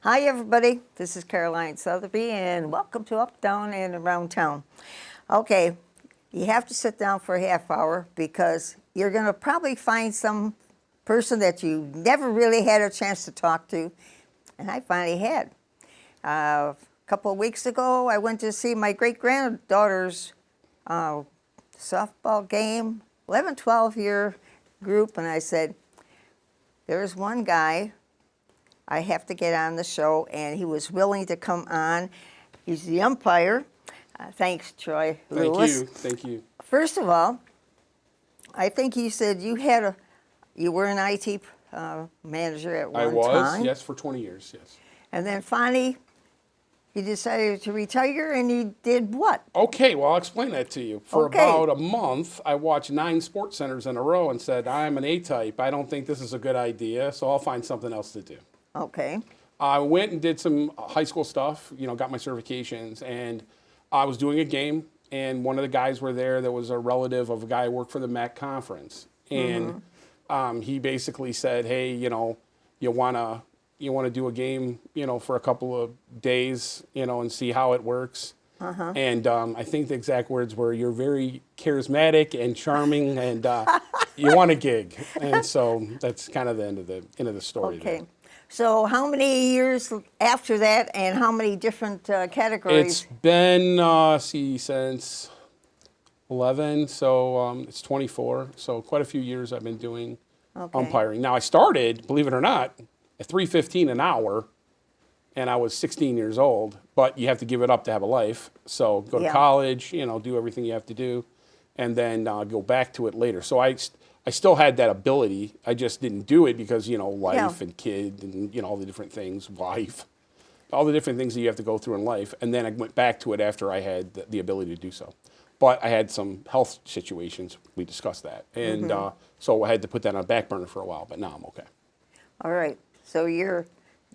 Hi, everybody. This is Caroline Sotheby, and welcome to Up, Down, and Around Town. Okay, you have to sit down for a half hour because you're going to probably find some person that you never really had a chance to talk to, and I finally had. A couple of weeks ago, I went to see my great-granddaughter's softball game, 11, 12-year group, and I said, there's one guy I have to get on the show, and he was willing to come on. He's the umpire. Thanks, Troy Lewis. Thank you. First of all, I think you said you were an IT manager at one time. Yes, for 20 years, yes. And then finally, you decided to retire, and you did what? Okay, well, I'll explain that to you. For about a month, I watched 9 sports centers in a row and said, I'm an A-type. I don't think this is a good idea, so I'll find something else to do. Okay. I went and did some high school stuff, got my certifications, and I was doing a game, and one of the guys were there that was a relative of a guy who worked for the MAC conference. And he basically said, hey, you want to do a game, for a couple of days, and see how it works. And I think the exact words were, you're very charismatic and charming, and you want a gig. And so that's kind of the end of the story. Okay. There. So how many years after that, and how many different categories? It's been, since 11, so it's 24. So quite a few years I've been doing umpiring. Now I started, believe it or not, at $3.15 an hour, and I was 16 years old. But you have to give it up to have a life. So go to college, do everything you have to do, and then go back to it later. So I still had that ability. I just didn't do it because, life and kid and, all the different things, wife, all the different things that you have to go through in life. And then I went back to it after I had the ability to do so. But I had some health situations. We discussed that. And so I had to put that on a back burner for a while. But now I'm okay. All right. So you're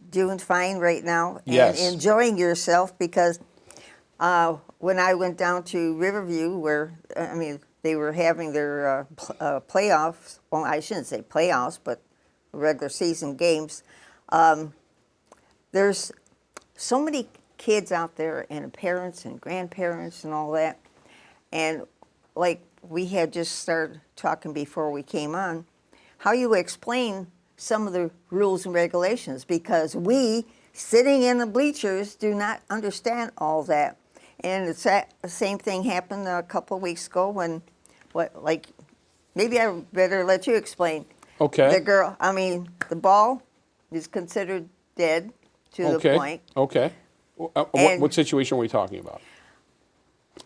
doing fine right now and enjoying yourself because when I went down to Riverview where, they were having their playoffs. Well, I shouldn't say playoffs, but regular season games. There's so many kids out there and parents and grandparents and all that. And like we had just started talking before we came on, how you explain some of the rules and regulations because we, sitting in the bleachers, do not understand all that. And the same thing happened a couple of weeks ago when maybe I better let you explain. Okay. The ball is considered dead to the point. Okay. What situation are we talking about?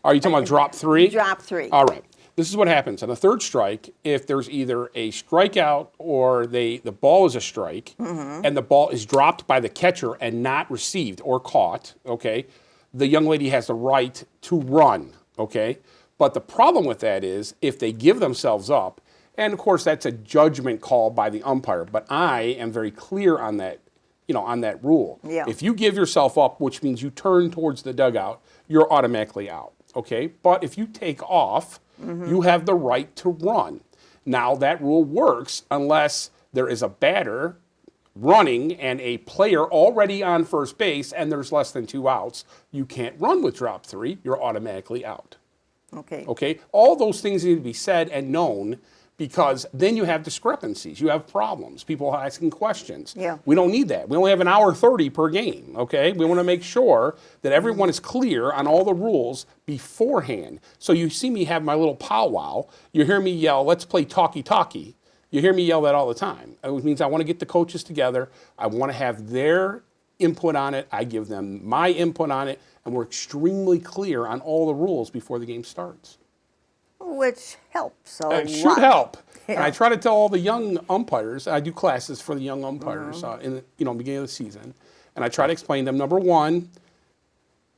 Are you talking about drop 3? Drop 3. All right. This is what happens. On the third strike, if there's either a strikeout or the ball is a strike and the ball is dropped by the catcher and not received or caught, okay, the young lady has the right to run, okay? But the problem with that is if they give themselves up, and of course that's a judgment call by the umpire, but I am very clear on that, on that rule. Yeah. If you give yourself up, which means you turn towards the dugout, you're automatically out, okay? But if you take off, you have the right to run. Now that rule works unless there is a batter running and a player already on first base and there's less than 2 outs. You can't run with drop 3, you're automatically out. Okay. All those things need to be said and known because then you have discrepancies. You have problems. People are asking questions. Yeah. We don't need that. We only have an hour 30 per game, okay? We want to make sure that everyone is clear on all the rules beforehand. So you see me have my little powwow. You hear me yell, let's play talkie-talkie. You hear me yell that all the time. It means I want to get the coaches together. I want to have their input on it. I give them my input on it. And we're extremely clear on all the rules before the game starts. Which helps a lot. It should help. Yeah. And I try to tell all the young umpires, I do classes for the young umpires in the beginning of the season, and I try to explain to them, number one,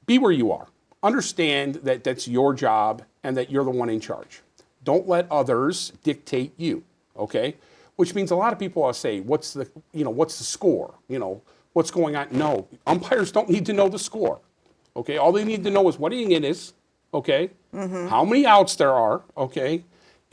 be where you are. Understand that that's your job and that you're the one in charge. Don't let others dictate you, okay? which means a lot of people will say, what's the score? What's going on? No, umpires don't need to know the score. Okay, all they need to know is what inning it is. Okay, how many outs there are. Okay,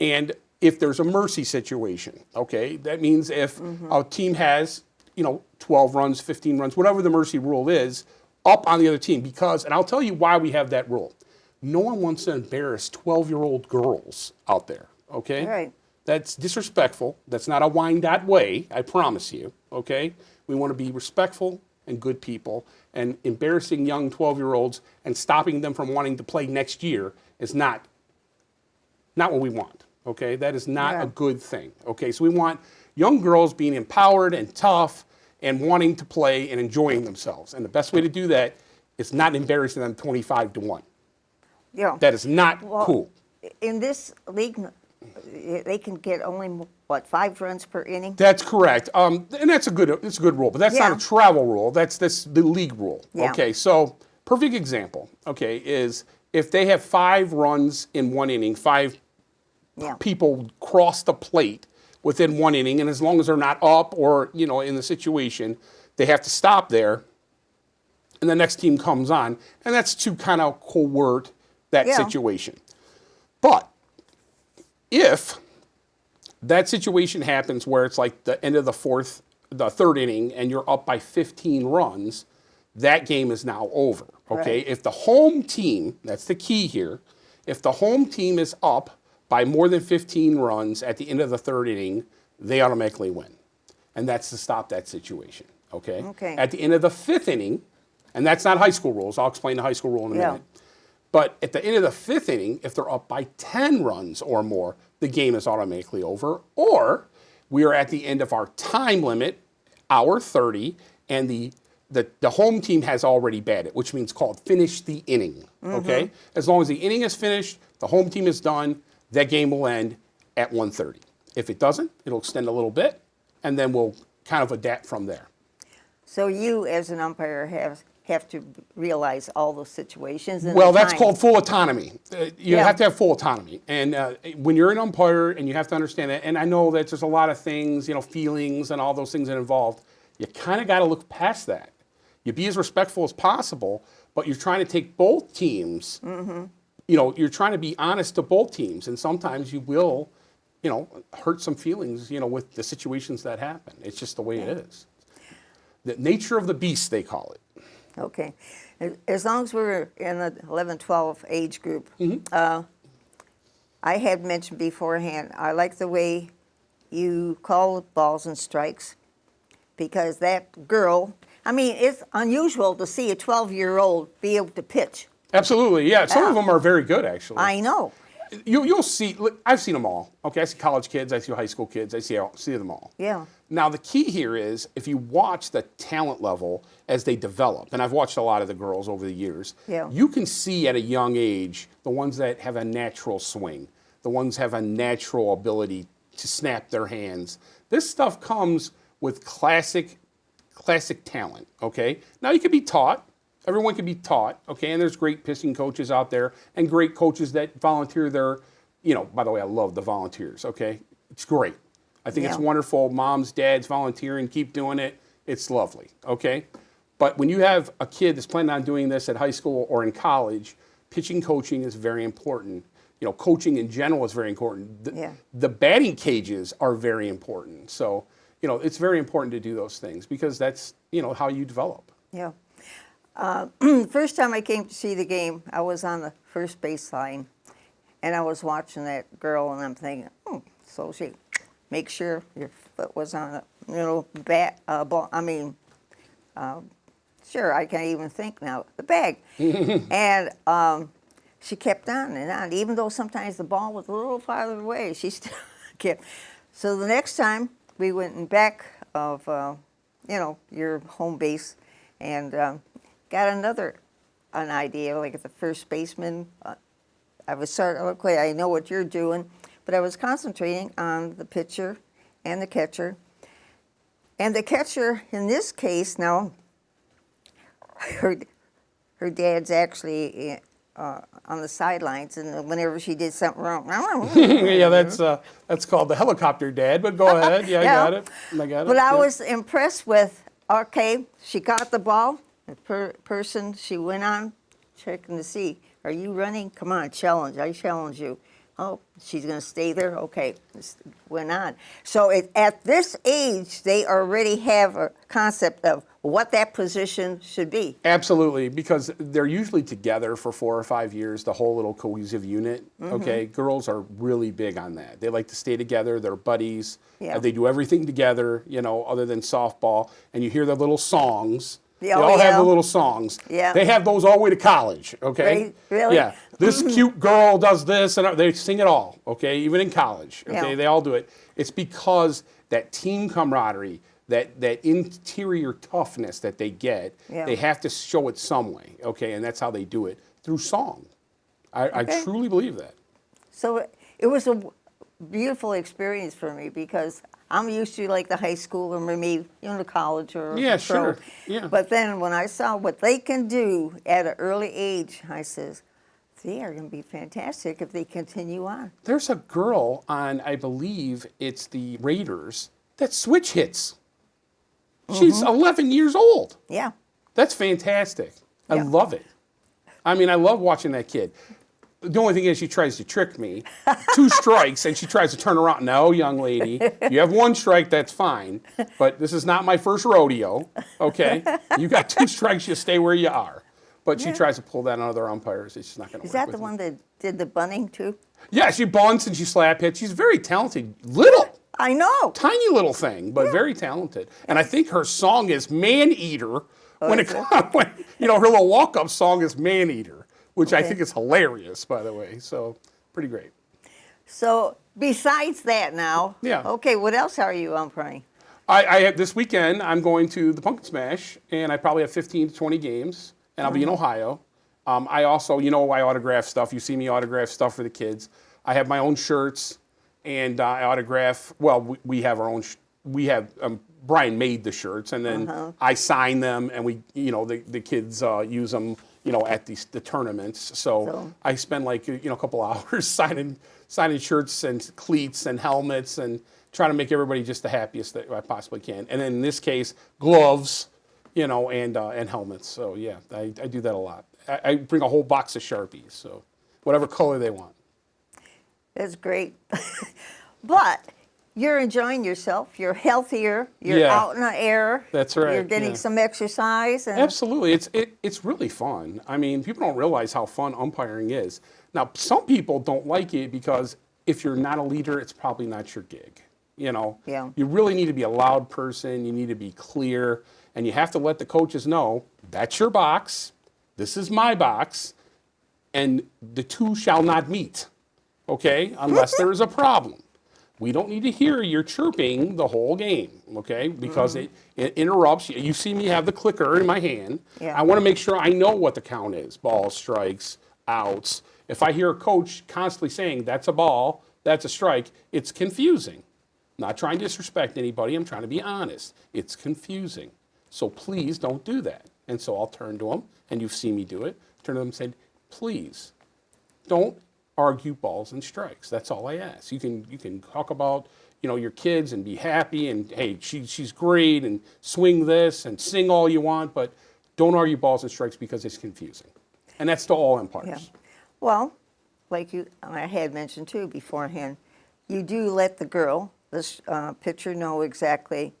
and if there's a mercy situation. Okay, that means if a team has 12 runs, 15 runs, whatever the mercy rule is, up on the other team. Because, and I'll tell you why we have that rule. No one wants to embarrass 12-year-old girls out there. Okay, Right. That's disrespectful. That's not a Wyandotte way, I promise you, okay? We want to be respectful and good people, and embarrassing young 12-year-olds and stopping them from wanting to play next year is not what we want, okay? That is not a good thing, okay? So we want young girls being empowered and tough and wanting to play and enjoying themselves. And the best way to do that is not embarrassing them 25-1. Yeah. That is not Well, cool. In this league, they can get only, 5 runs per inning? That's correct, and it's a good rule, but that's Yeah. not a travel rule. That's the league rule. Yeah. Okay, so perfect example. Okay, is if they have 5 runs in 1 inning, 5 Yeah. people cross the plate within 1 inning, and as long as they're not up or in the situation, they have to stop there, and the next team comes on, and that's to kind of coerce that Yeah. situation. But if that situation happens where it's like the end of the 3rd inning, and you're up by 15 runs, that game is now over, okay? Right. If the home team, that's the key here, if the home team is up by more than 15 runs at the end of the 3rd inning, they automatically win. And that's to stop that situation, okay? Okay. At the end of the 5th inning, and that's not high school rules, I'll explain the high school rule in a Yeah. minute. But at the end of the 5th inning, if they're up by 10 runs or more, the game is automatically over. Or we are at the end of our time limit, hour 30, and the home team has already batted, which means called finish the inning. Okay? As long as the inning is finished, the home team is done, that game will end at 1:30. If it doesn't, it'll extend a little bit, and then we'll kind of adapt from there. So you, as an umpire, have to realize all those situations. And Well, the that's time. called full autonomy. You Yeah. have to have full autonomy. And when you're an umpire, and you have to understand that, and I know that there's a lot of things, feelings and all those things that are involved, you kind of got to look past that. You be as respectful as possible, but you're trying to take both teams, you're trying to be honest to both teams, and sometimes you will, hurt some feelings, with the situations that happen. It's just the way it is. The nature of the beast, they call it. Okay. As long as we're in the 11, 12 age group, I had mentioned beforehand, I like the way you call balls and strikes, because that girl, it's unusual to see a 12-year-old be able to pitch. Absolutely, yeah. Some of Yeah. them are very good, actually. I know. You'll see. Look, I've seen them all. Okay, I see college kids. I see high school kids. I see them all. Yeah. Now the key here is if you watch the talent level as they develop, and I've watched a lot of the girls over the years. Yeah. You can see at a young age the ones that have a natural swing, the ones have a natural ability to snap their hands. This stuff comes with classic talent. Okay. Now you can be taught. Everyone can be taught, okay, and there's great pitching coaches out there and great coaches that volunteer their, by the way, I love the volunteers, okay? It's great. I think it's Yeah. wonderful. Moms, dads volunteering, keep doing it. It's lovely, okay? But when you have a kid that's planning on doing this at high school or in college, pitching coaching is very important. Coaching in general is very important. The batting cages are very important. So, it's very important to do those things because that's, how you develop. Yeah. First time I came to see the game, I was on the first base line, and I was watching that girl, and I'm thinking, so she, make sure your foot was on the, ball. Sure, I can't even think now. The bag, and she kept on and on, even though sometimes the ball was a little farther away. She still kept. So the next time we went in back of, your home base, and got an idea, like at the first baseman. I was sort of, okay, I know what you're doing, but I was concentrating on the pitcher and the catcher. And the catcher, in this case, now, her dad's actually on the sidelines, and whenever she did something wrong, Yeah, that's called the helicopter dad. But go ahead. Yeah, Yeah. I got it. I got it. But I Yeah. was impressed with, okay, she got the ball, the person she went on, checking to see, are you running? Come on, challenge. I challenge you. Oh, she's going to stay there? Okay, just went on. So at this age, they already have a concept of what that position should be. Absolutely, because they're usually together for 4 or 5 years, the whole little cohesive unit. Okay, girls are really big on that. They like to stay together. They're buddies. Yeah. They do everything together, other than softball. And you hear their little songs. Yeah, They oh, all have yeah. the little songs. Yeah. They have those all the way to college. Okay. Really? Yeah. This cute girl does this, and they sing it all. Okay, even in college. Okay, Yeah. they all do it. It's because that team camaraderie, that interior toughness that they get, Yeah. they have to show it some way, okay? And that's how they do it, through song. I Okay. truly believe that. So it was a beautiful experience for me because I'm used to like the high school or maybe the college or Yeah, pro. sure. Yeah. But then when I saw what they can do at an early age, I says, they are going to be fantastic if they continue on. There's a girl on, I believe it's the Raiders, that switch hits. She's 11 years old. Yeah. That's fantastic. I Yeah. love it. I mean, I love watching that kid. The only thing is she tries to trick me. 2 strikes, and she tries to turn around. No, young lady, you have 1 strike, that's fine. But this is not my first rodeo, okay? You got 2 strikes, you stay where you are. But she Yeah. tries to pull that on other umpires. It's just not going to work. Is that with the me. one that did the bunting too? Yeah, she bunts and she slap hits. She's very talented. Little, I know. tiny little thing, but very talented. And I think her song is Man Eater. When it is it? when, her little walk-up song is Man Eater, which I Okay. think is hilarious, by the way. So pretty great. So besides that now, Yeah. okay, what else are you umpiring? I have this weekend. I'm going to the Pumpkin Smash, and I probably have 15 to 20 games, and I'll be in Ohio. I also, I autograph stuff. You see me autograph stuff for the kids. I have my own shirts, and I autograph. Well, we have our own. We have Brian made the shirts, and then I sign them, and we, the kids use them, at the tournaments. So I spend like a couple hours signing shirts and cleats and helmets and trying to make everybody just the happiest that I possibly can. And then in this case, gloves, and helmets. So yeah, I do that a lot. I bring a whole box of Sharpies, so whatever color they want. That's great. But you're enjoying yourself. You're healthier. You're Yeah. out in the air. That's right, You're getting yeah. some exercise. And Absolutely, it's really fun. I mean, people don't realize how fun umpiring is. Now, some people don't like it because if you're not a leader, it's probably not your gig. Yeah. You really need to be a loud person. You need to be clear, and you have to let the coaches know that's your box. This is my box, and the two shall not meet. Okay, unless there is a problem. We don't need to hear you chirping the whole game, okay? Because it interrupts. You see me have the clicker in my hand. Yeah. I want to make sure I know what the count is. Balls, strikes, outs. If I hear a coach constantly saying, that's a ball, that's a strike, it's confusing. Not trying to disrespect anybody. I'm trying to be honest. It's confusing. So please don't do that. And so I'll turn to them, and you've seen me do it, turn to them and say, please, don't argue balls and strikes. That's all I ask. You can talk about your kids and be happy and hey, she's great and swing this and sing all you want, but don't argue balls and strikes because it's confusing. And that's to all umpires. Yeah. Well, like I had mentioned too beforehand, you do let the girl, this pitcher, know exactly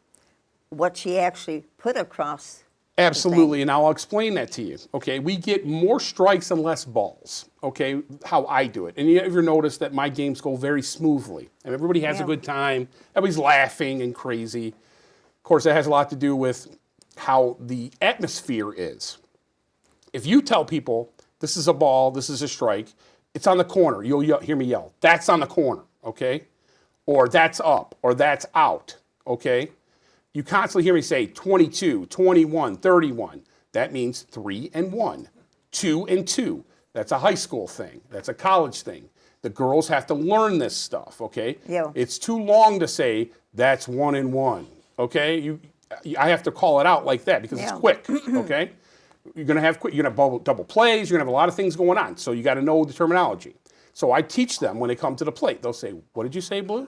what she actually put across. Absolutely, and I'll explain that to you. Okay, we get more strikes and less balls. Okay, how I do it. And you ever notice that my games go very smoothly, and everybody has a Yeah. good time. Everybody's laughing and crazy. Of course, that has a lot to do with how the atmosphere is. If you tell people this is a ball, this is a strike, it's on the corner. You'll hear me yell, "That's on the corner," okay, or "That's up," or "That's out," okay. You constantly hear me say 22, 21, 31. That means 3 and 1. 2 and 2. That's a high school thing. That's a college thing. The girls have to learn this stuff, okay? Yeah. It's too long to say that's 1 and 1, okay? I have to call it out like that because Yeah. it's quick, okay? you're going to have double plays. You're going to have a lot of things going on. So you got to know the terminology. So I teach them when they come to the plate. They'll say, "What did you say, Blue?"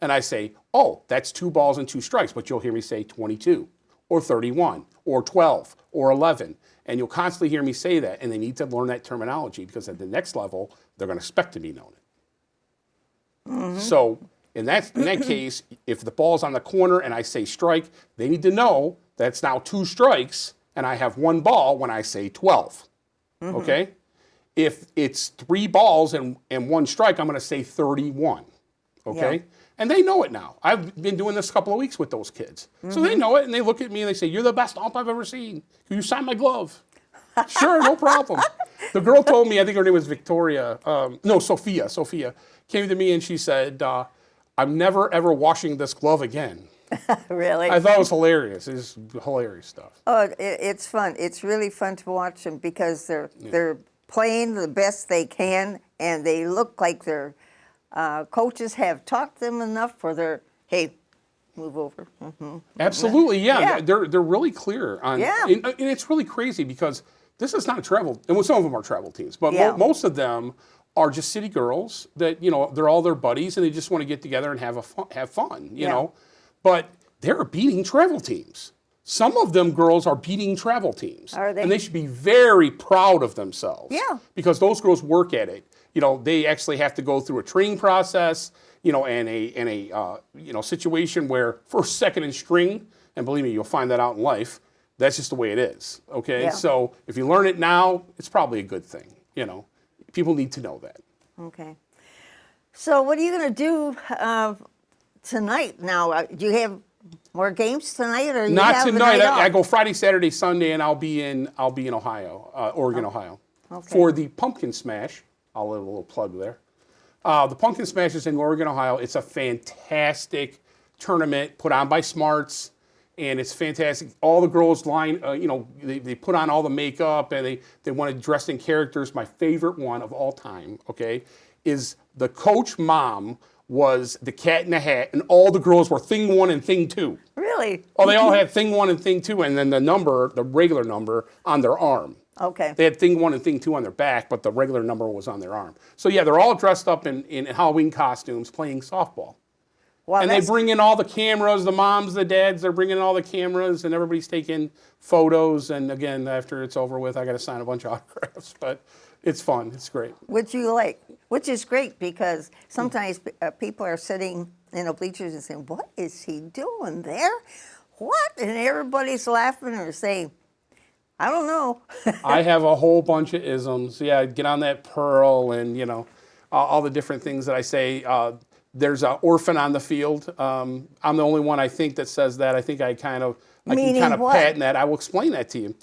And I say, "Oh, that's 2 balls and 2 strikes." But you'll hear me say 22 or 31 or 12 or 11. And you'll constantly hear me say that. And they need to learn that terminology because at the next level, they're going to expect to be known it. Mm-hmm. So in that case, if the ball's on the corner and I say strike, they need to know that's now 2 strikes and I have 1 ball when I say 12. Mm-hmm. Okay? If it's 3 balls and 1 strike, I'm going to say 31. Okay? Yeah. And they know it now. I've been doing this a couple of weeks with those kids. Mm-hmm. So they know it and they look at me and they say, "You're the best ump I've ever seen. Can you sign my glove?" Sure, no problem. The girl told me, I think her name was Victoria. Sophia. Sophia came to me and she said, "I'm never ever washing this glove again." Really? I thought it was hilarious. It's hilarious stuff. Oh, it's fun. It's really fun to watch them because they're playing the best they can, and they look like their coaches have taught them enough for their, hey, move over. Mm-hmm. Absolutely, yeah. They're really clear on. Yeah. And it's really crazy because this is not a travel. And some of them are travel teams, but most of them are just city girls that they're all their buddies and they just want to get together and have fun. You know. But they're beating travel teams. Some of them girls are beating travel teams. Are they? And they should be very proud of themselves. Yeah. Because those girls work at it. They actually have to go through a training process, and a situation where first, second, and string, and believe me, you'll find that out in life, that's just the way it is. Okay? Yeah. So if you learn it now, it's probably a good thing. People need to know that. Okay. So what are you going to do tonight now? Do you have more games tonight, or not tonight? I go Friday, Saturday, Sunday, and I'll be in Ohio, Oregon, Ohio, for the Pumpkin Smash. I'll leave a little plug there. The Pumpkin Smash is in Oregon, Ohio. It's a fantastic tournament put on by Smarts, and it's fantastic. All the girls they put on all the makeup and they want to dress in characters. My favorite one of all time, is the coach mom was the Cat in the Hat, and all the girls were Thing 1 and Thing 2. Really? Oh, they all had Thing 1 and Thing 2, and then the regular number on their arm. Okay. They had Thing 1 and Thing 2 on their back, but the regular number was on their arm. So yeah, they're all dressed up in Halloween costumes playing softball. Wow, and they bring in all the cameras, the moms, the dads, they're bringing in all the cameras, and everybody's taking photos. And again, after it's over with, I got to sign a bunch of autographs, but it's fun. It's great. Which you like, which is great because sometimes people are sitting in the bleachers and saying, "What is he doing there? What?" And everybody's laughing or saying, "I don't know." I have a whole bunch of isms. Yeah, get on that pearl and, all the different things that I say. There's an orphan on the field. I'm the only one, I think, that says that. I think I can kind of patent that. I will explain that to you.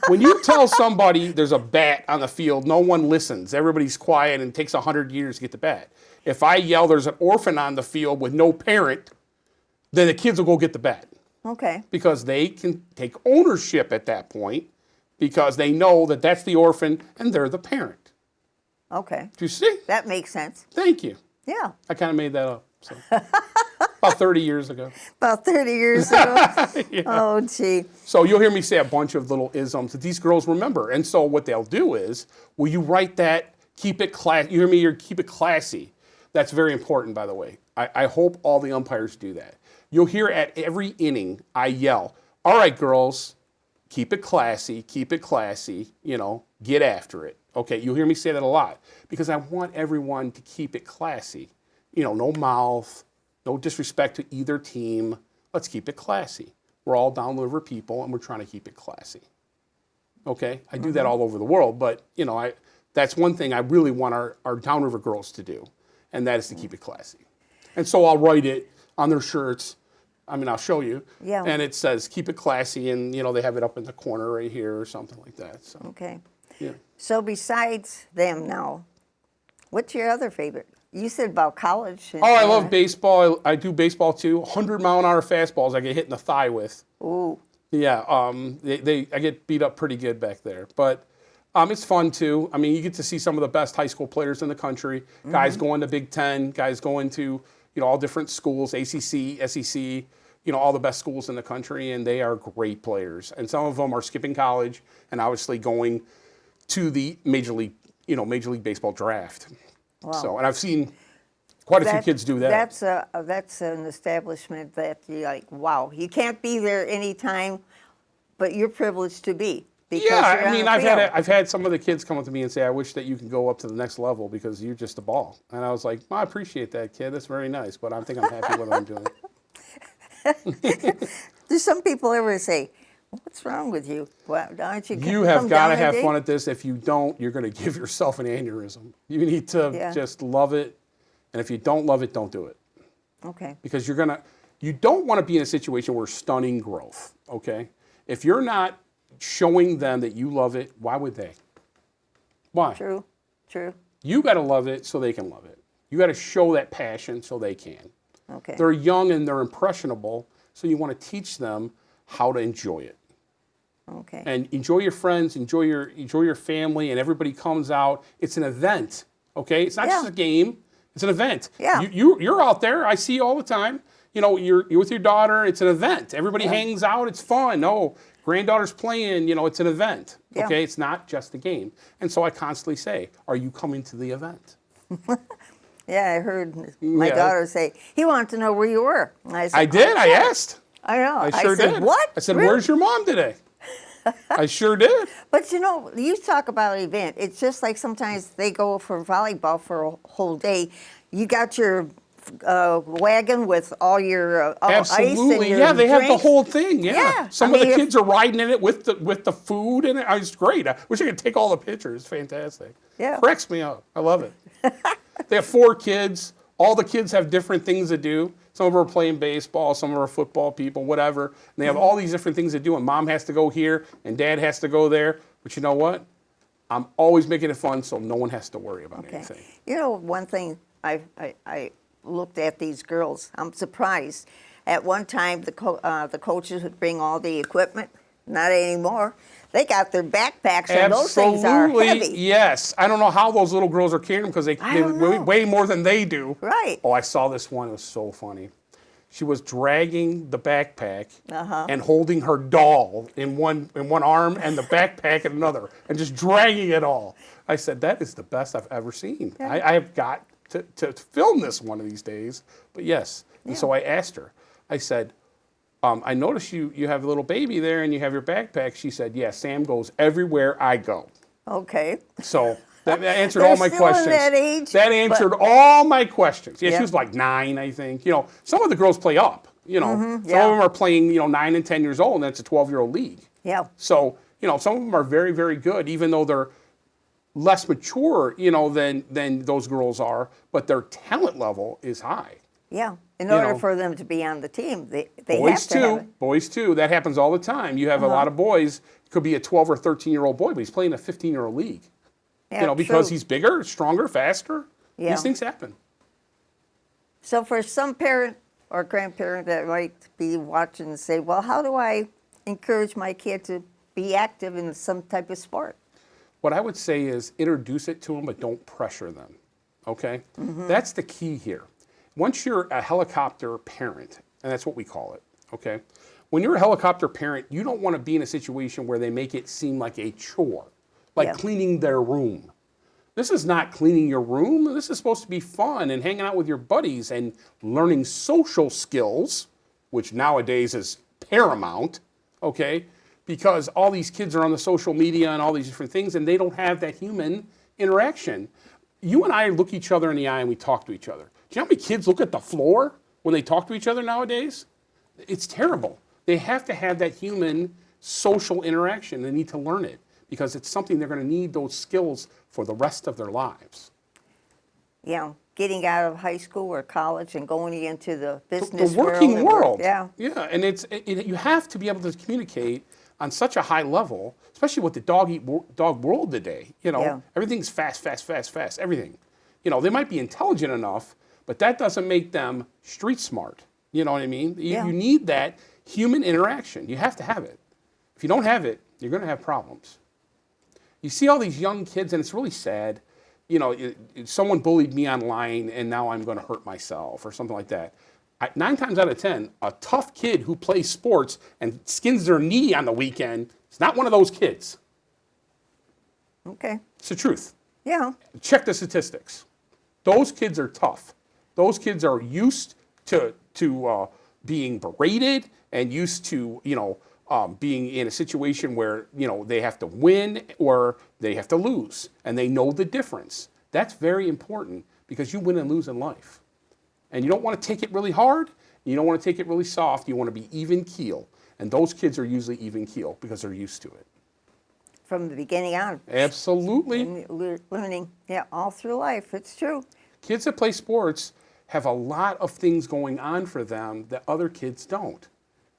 When you tell somebody there's a bat on the field, no one listens. Everybody's quiet and it takes 100 years to get the bat. If I yell there's an orphan on the field with no parent, then the kids will go get the bat. Okay. Because they can take ownership at that point because they know that that's the orphan and they're the parent. Okay. Do you see? That makes sense. Thank you. Yeah. I kind of made that up. So. About 30 years ago. About 30 years ago. Yeah. Oh, gee. So you'll hear me say a bunch of little isms that these girls remember. And so what they'll do is, will you write that, keep it classy? You hear me? Keep it classy. That's very important, by the way. I hope all the umpires do that. You'll hear at every inning, I yell, "All right, girls, keep it classy, get after it." Okay, you'll hear me say that a lot because I want everyone to keep it classy. No mouth, no disrespect to either team. Let's keep it classy. We're all downriver people and we're trying to keep it classy. Okay, I do that all over the world, but that's one thing I really want our downriver girls to do, and that is to keep it classy. And so I'll write it on their shirts. I'll show you. Yeah. And it says, "Keep it classy," and they have it up in the corner right here or something like that. So. Okay. Yeah. So besides them now, what's your other favorite? You said about college. I love baseball. I do baseball too. 100-mile-an-hour fastballs I get hit in the thigh with. Ooh. Yeah. I get beat up pretty good back there, but it's fun too. You get to see some of the best high school players in the country. Guys going to Big Ten. Guys going to all different schools, ACC, SEC. all the best schools in the country, and they are great players. And some of them are skipping college and obviously going to the Major League Baseball draft. Wow. So, and I've seen quite a few kids do that. That's an establishment that you're like, wow, you can't be there anytime, but you're privileged to be. Because Yeah, you're I on mean, the I've field. had some of the kids come up to me and say, "I wish that you could go up to the next level because you're just a ball." And I was like, "I appreciate that, kid. That's very nice, but I think I'm happy with what I'm doing." Do some people ever say, "What's wrong with you? Well, aren't you?" You have come got down to a have day?" fun at this. If you don't, you're going to give yourself an aneurysm. You need to Yeah. just love it, and if you don't love it, don't do it. Okay. Because you don't want to be in a situation where stunning growth, okay? If you're not showing them that you love it, why would they? Why? True. True. You got to love it so they can love it. You got to show that passion so they can. Okay. They're young and they're impressionable, so you want to teach them how to enjoy it. Okay. And enjoy your friends, enjoy your family, and everybody comes out. It's an event, okay? It's not just a game. It's an event. Yeah. You're out there. I see you all the time. You're with your daughter. It's an event. Everybody hangs out. It's fun. Oh, granddaughter's playing. It's an event. Yeah. Okay, it's not just a game. And so I constantly say, "Are you coming to the event?" Yeah, I heard my Yeah. daughter say, he wanted to know where you were. And I said, I did. I asked. I know. I sure said, did. What? I said, Really? "Where's your mom today?" I sure did. But you talk about an event. It's just like sometimes they go for volleyball for a whole day. You got your wagon with all your ice and Absolutely, your yeah. They have the drinks. whole thing. Yeah. Yeah, Some I of the mean, kids are riding in it with the food in it. It's great. I wish I could take all the pictures. It's fantastic. Yeah. Cracks me up. I love it. They have 4 kids. All the kids have different things to do. Some of them are playing baseball. Some of them are football people. Whatever. And they have all these different things to do. And mom has to go here, and dad has to go there. But you know what? I'm always making it fun, so no one has to worry about Okay. anything. One thing I looked at these girls. I'm surprised. At one time, the coaches would bring all the equipment. Not anymore. They got their backpacks, and those things are heavy. Yes. I don't know how those little girls are carrying them because they don't weigh know. way more than they do. Right. Oh, I saw this one. It was so funny. She was dragging the backpack Uh-huh. and holding her doll in one arm and the backpack in another, and just dragging it all. I said, that is the best I've ever seen. Yeah. I have got to film this one of these days. But yes. And so I asked her. I said, I noticed you have a little baby there and you have your backpack. She said, yeah, Sam goes everywhere I go. Okay. So that answered They're all my still in questions. that age, That answered all my questions. Yeah, Yeah. she was like 9, I think. Some of the girls play up. Some Mm-hmm. yeah. of them are playing, 9 and 10 years old, and that's a 12-year-old league. Yeah. So, some of them are very, very good, even though they're less mature, than those girls are, but their talent level is high. Yeah. In order know. for them to be on the team, they Boys have to have too. it. Boys too. That happens all the time. You have a lot of boys. It could be a 12 or 13-year-old boy, but he's playing a 15-year-old league. Yeah, Because true. he's bigger, stronger, faster. Yeah. These things happen. So for some parent or grandparent that might be watching and say, well, how do I encourage my kid to be active in some type of sport? What I would say is introduce it to them, but don't pressure them. Okay? That's the key here. Once you're a helicopter parent, and that's what we call it, okay? When you're a helicopter parent, you don't want to be in a situation where they make it seem like a chore, like Yeah. cleaning their room. This is not cleaning your room. This is supposed to be fun and hanging out with your buddies and learning social skills, which nowadays is paramount, okay? Because all these kids are on the social media and all these different things, and they don't have that human interaction. You and I look each other in the eye and we talk to each other. Do you know how many kids look at the floor when they talk to each other nowadays? It's terrible. They have to have that human social interaction. They need to learn it because it's something they're going to need those skills for the rest of their lives. Getting out of high school or college and going into the The business working world. Yeah. Yeah, and you have to be able to communicate on such a high level, especially with the dog world today. Yeah. Everything's fast, everything. They might be intelligent enough, but that doesn't make them street smart. You know what I mean? Yeah. You need that human interaction. You have to have it. If you don't have it, you're going to have problems. You see all these young kids, and it's really sad. Someone bullied me online, and now I'm going to hurt myself or something like that. 9 times out of 10, a tough kid who plays sports and skins their knee on the weekend is not one of those kids. Okay. It's the truth. Yeah. Check the statistics. Those kids are tough. Those kids are used to being berated and used to, being in a situation where, they have to win or they have to lose, and they know the difference. That's very important because you win and lose in life. And you don't want to take it really hard. You don't want to take it really soft. You want to be even keel. And those kids are usually even keel because they're used to it. From the beginning on. Absolutely. And learning, all through life. It's true. Kids that play sports have a lot of things going on for them that other kids don't.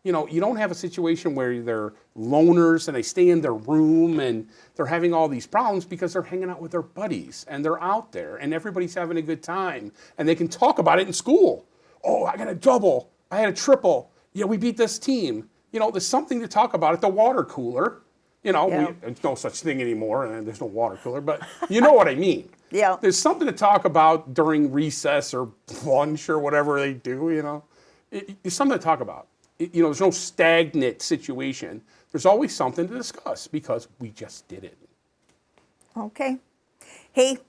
You don't have a situation where they're loners and they stay in their room and they're having all these problems because they're hanging out with their buddies and they're out there and everybody's having a good time and they can talk about it in school. Oh, I got a double. I had a triple. Yeah, we beat this team. There's something to talk about at the water cooler. There's no such thing anymore and there's no water cooler, but you know what I mean. Yeah. There's something to talk about during recess or lunch or whatever they do, There's something to talk about. There's no stagnant situation. There's always something to discuss because we just did it. Okay. Hey,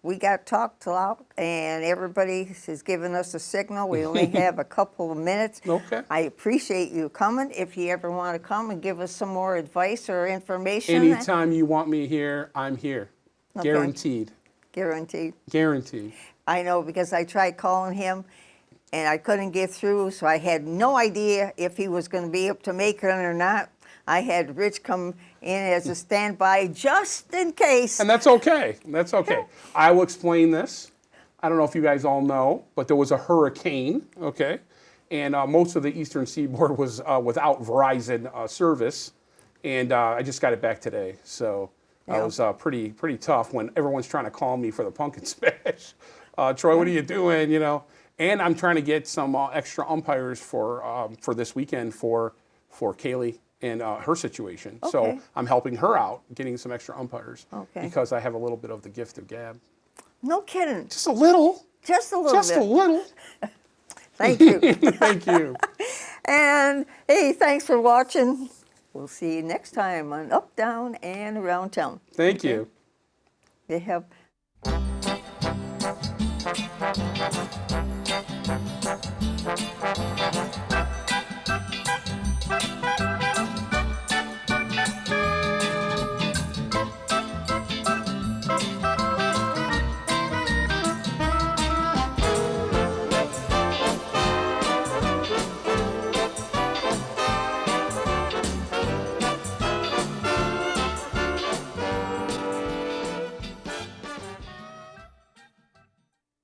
we got talked a lot, and everybody has given us a signal. We only have a couple of minutes. Okay. I appreciate you coming. If you ever want to come and give us some more advice or information. Anytime you want me here, I'm here. Okay. Guaranteed. Guaranteed. Guaranteed. I know because I tried calling him, and I couldn't get through, so I had no idea if he was going to be able to make it or not. I had Rich come in as a standby just in case. And that's okay. That's okay. I will explain this. I don't know if you guys all know, but there was a hurricane, okay? And most of the eastern seaboard was without Verizon service. And I just got it back today. So it was pretty tough when everyone's trying to call me for the pumpkin smash. Troy, what are you doing, And I'm trying to get some extra umpires for this weekend for Kaylee and her situation. Okay. So I'm helping her out, getting some extra umpires because I have a little bit of the gift of gab. No kidding. Just a little. Just a little Just bit. a little. Thank you. Thank you. And hey, thanks for watching. We'll see you next time on Up, Down, and Around Town. Thank you. They have.